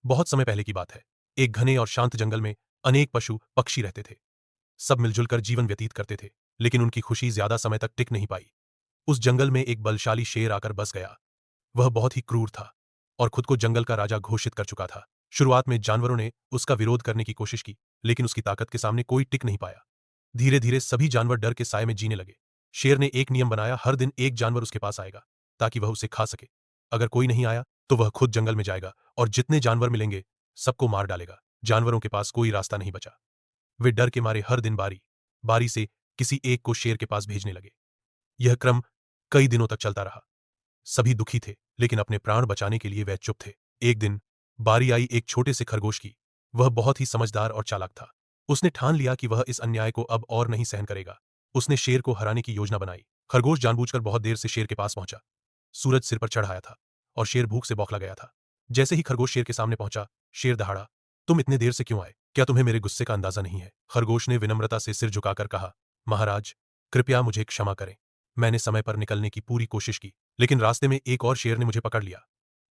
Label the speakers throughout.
Speaker 1: बहुत समय पहले की बात है। एक घने और शांत जंगल में अनेक पशु पक्षी रहते थे। सब मिलजुल कर जीवन व्यतीत करते थे, लेकिन उनकी खुशी ज्यादा समय तक टिक नहीं पाई। उस जंगल में एक बलशाली शेर आकर बस गया। वह बहुत ही क्रूर था और खुद को जंगल का राजा घोषित कर चुका था। शुरुआत में जानवरों ने उसका विरोध करने की कोशिश की, लेकिन उसकी ताकत के सामने कोई टिक नहीं पाया। धीरे धीरे सभी जानवर डर के साए में जीने लगे। शेर ने एक नियम बनाया, हर दिन एक जानवर उसके पास आएगा ताकि वह उसे खा सके। अगर कोई नहीं आया तो वह खुद जंगल में जाएगा और जितने जानवर मिलेंगे सबको मार डालेगा। जानवरों के पास कोई रास्ता नहीं बचा। वे डर के मारे हर दिन बारी बारी से किसी एक को शेर के पास भेजने लगे। यह क्रम कई दिनों तक चलता रहा। सभी दुखी थे, लेकिन अपने प्राण बचाने के लिए वह चुप थे। एक दिन बारी आई एक छोटे से खरगोश की। वह बहुत ही समझदार और चालाक था। उसने ठान लिया कि वह इस अन्याय को अब और नहीं सहन करेगा। उसने शेर को हराने की योजना बनाई। खरगोश जानबूझकर बहुत देर से शेर के पास पहुंचा। सूरज सिर पर चढ़ आया था और शेर भूख से बौखला गया था। जैसे ही खरगोश शेर के सामने पहुंचा, शेर दहाड़ा, तुम इतने देर से क्यों आए? क्या तुम्हें मेरे गुस्से का अंदाजा नहीं है? खरगोश ने विनम्रता से सिर झुकाकर कहा, महाराज, कृपया मुझे क्षमा करें। मैंने समय पर निकलने की पूरी कोशिश की, लेकिन रास्ते में एक और शेर ने मुझे पकड़ लिया।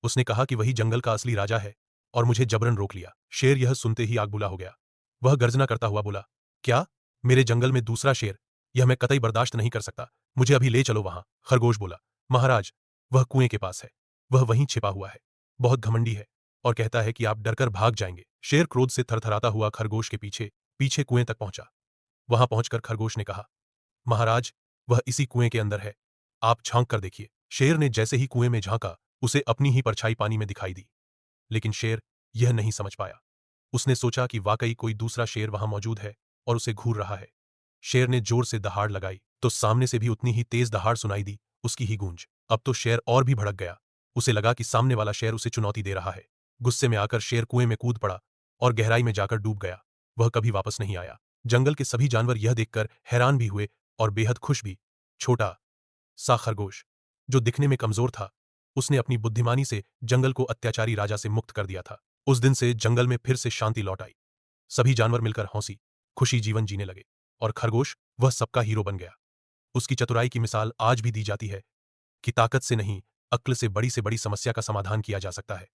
Speaker 1: उसने कहा कि वही जंगल का असली राजा है और मुझे जबरन रोक लिया। शेर यह सुनते ही आग बुला हो गया। वह गर्जना करता हुआ बोला, क्या? मेरे जंगल में दूसरा शेर? यह मैं कतई बर्दाश्त नहीं कर सकता। मुझे अभी ले चलो वहां। खरगोश बोला, महाराज, वह कुएं के पास है। वह वहीं छिपा हुआ है। बहुत घमंडी है और कहता है कि आप डरकर भाग जाएंगे। शेर क्रोध से थरथराता हुआ खरगोश के पीछे पीछे कुएं तक पहुंचा। वहां पहुंचकर खरगोश ने कहा, महाराज, वह इसी कुएं के अंदर है। आप झांक कर देखिए। शेर ने जैसे ही कुएं में झांका, उसे अपनी ही परछाई पानी में दिखाई दी। लेकिन शेर यह नहीं समझ पाया। उसने सोचा कि वाकई कोई दूसरा शेर वहां मौजूद है और उसे घूर रहा है। शेर ने जोर से दहाड़ लगाई तो सामने से भी उतनी ही तेज दहाड़ सुनाई दी, उसकी ही गूंज। अब तो शेर और भी भड़क गया। उसे लगा कि सामने वाला शेर उसे चुनौती दे रहा है। गुस्से में आकर शेर कुएं में कूद पड़ा और गहराई में जाकर डूब गया। वह कभी वापस नहीं आया। जंगल के सभी जानवर यह देखकर हैरान भी हुए और बेहद खुश भी। छोटा सा खरगोश, जो दिखने में कमजोर था, उसने अपनी बुद्धिमानी से जंगल को अत्याचारी राजा से मुक्त कर दिया था। उस दिन से जंगल में फिर से शांति लौट आई। सभी जानवर मिलकर हंसी खुशी जीवन जीने लगे और खरगोश वह सबका हीरो बन गया। उसकी चतुराई की मिसाल आज भी दी जाती है कि ताकत से नहीं, अक्ल से बड़ी समस्या का समाधान किया जा सकता है।